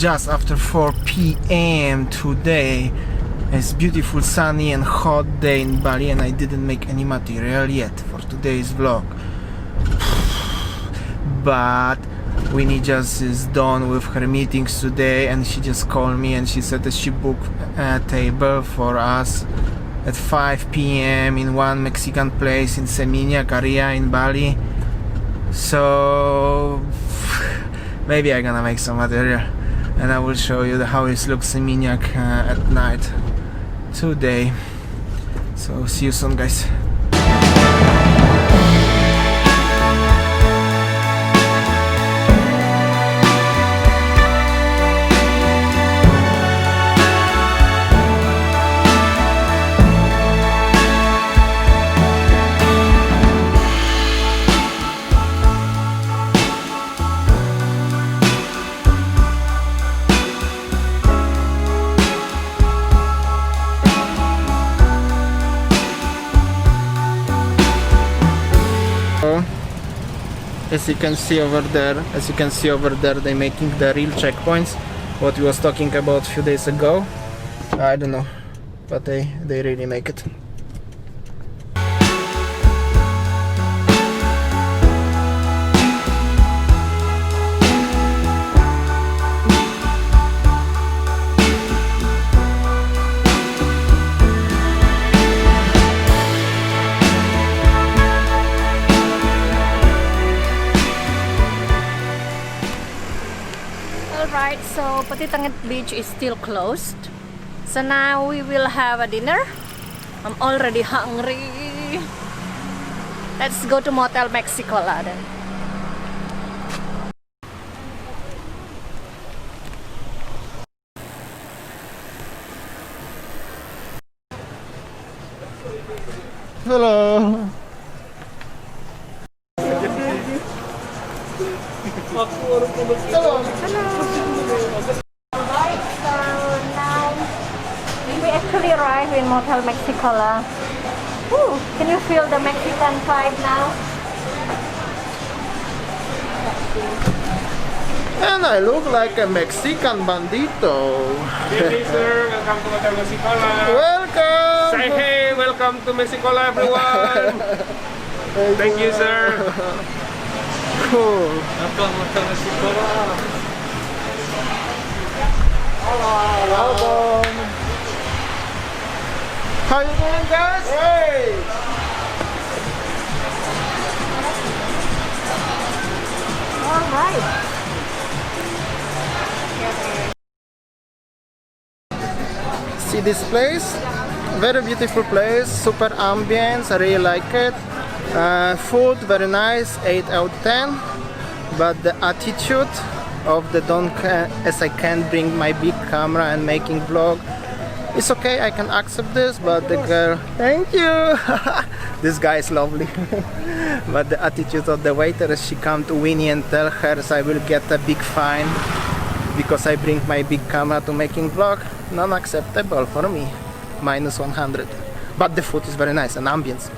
just after 4 p.m. today. It's beautiful sunny and hot day in Bali, and I didn't make any material yet for today's vlog. But Winnie just is done with her meetings today, and she just called me and she said that she booked a table for us at 5 p.m. in one Mexican place in Seminyak area in Bali. So maybe I'm gonna make some material and I will show you how it looks in Seminyak at night today. So see you soon, guys. As you can see over there, they're making the real checkpoints, what we was talking about a few days ago. I don't know, but they really make it. Alright, so Patitanget beach is still closed. So now we will have a dinner. I'm already hungry. Let's go to Motel Mexicola then. Hello. Alright, so now we actually arrived in Motel Mexicola. Woo, can you feel the Mexican vibe now? And I look like a Mexican bandito. Good evening, sir. Welcome to Motel Mexicola. Welcome. Say hey, welcome to Mexicola, everyone. Thank you, sir. Cool. Welcome to Motel Mexicola. Hello. How you doing, guys? Hey. Alright. See this place? Very beautiful place, super ambience, I really like it. Food, very nice, 8 out of 10. But the attitude of the as I can't bring my big camera and making vlog, it's okay, I can accept this, but the girl, thank you! This guy is lovely. But the attitude of the waiter, she come to Winnie and tell her I will get a big fine because I bring my big camera to making vlog, non-acceptable for me, minus 100. But the food is very nice and ambience.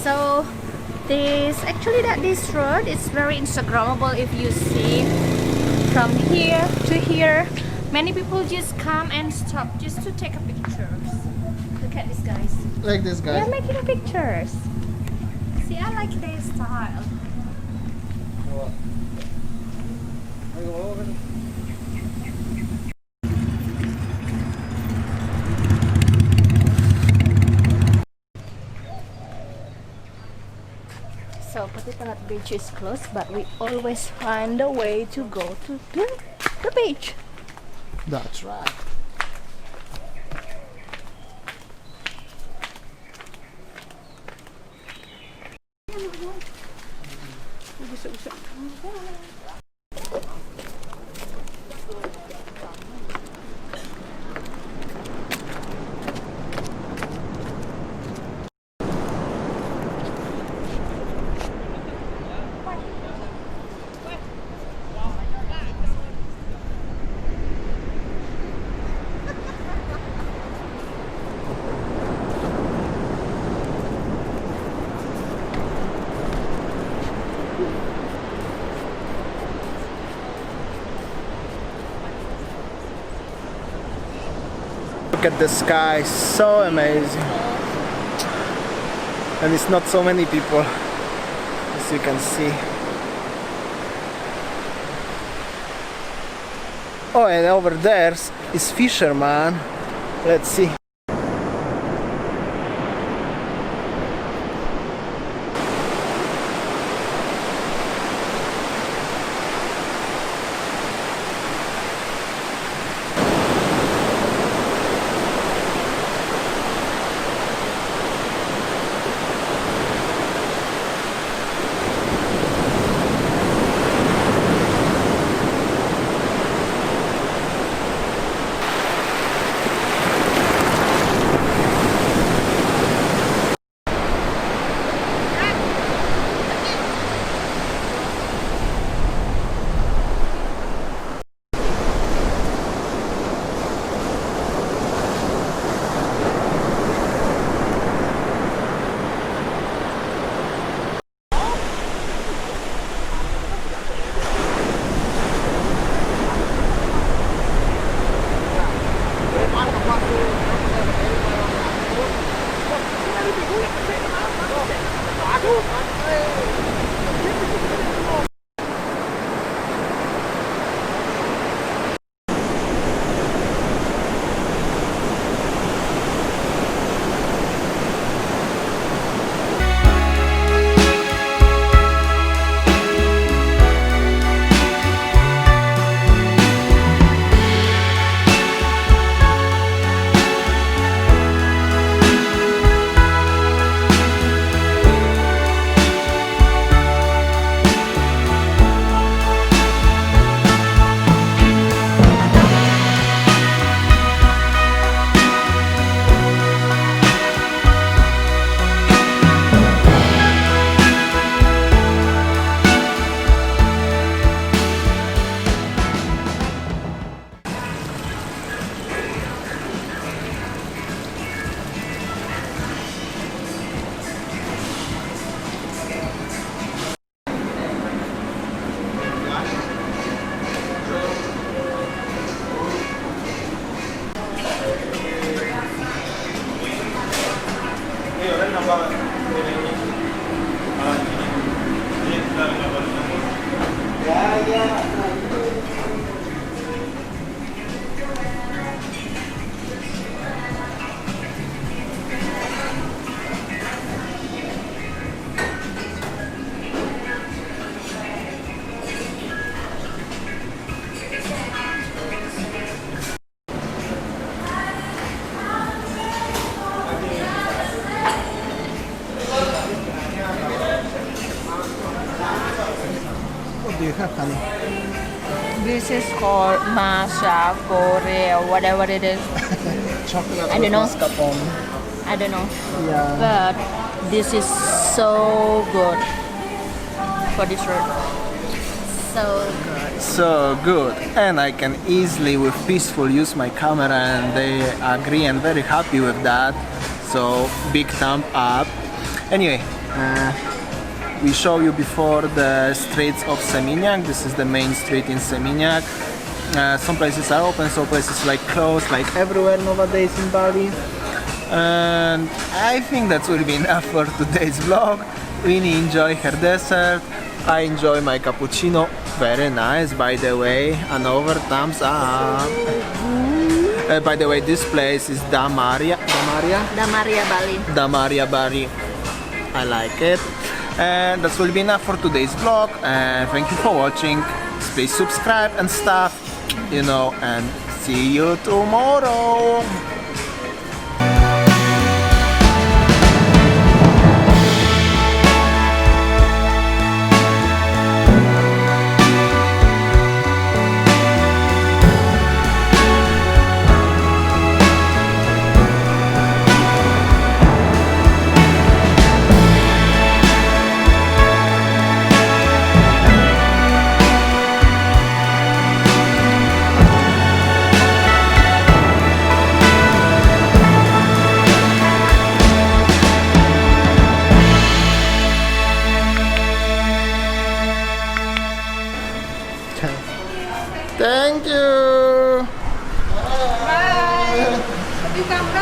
So this road is very Instagrammable. If you see from here to here, many people just come and stop just to take a pictures. Look at these guys. Like this guy. They're making pictures. See, I like their style. So Patitanget beach is closed, but we always find a way to go to the beach. That's right. Look at the sky, so amazing. And it's not so many people, as you can see. Oh, and over there is fisherman. Let's see. What do you have, honey? This is called Masha Korea, whatever it is. Chocolate I don't know. mascarpone. I don't know. Yeah. But this is so good for dessert. So good. So good. And I can easily with peaceful use my camera, and they agree and very happy with that. So big thumb up. Anyway, we show you before the streets of Seminyak. This is the main street in Seminyak. Some places are open, some places like closed, like everywhere nowadays in Bali. And I think that will be enough for today's vlog. Really enjoy her dessert. I enjoy my cappuccino. Very nice, by the way. Another thumbs up. By the way, this place is Damaria Bali. Damaria Bali. I like it. And that will be enough for today's vlog. Thank you for watching. Please subscribe and stuff, you know, and see you tomorrow. Thank you. Bye. You come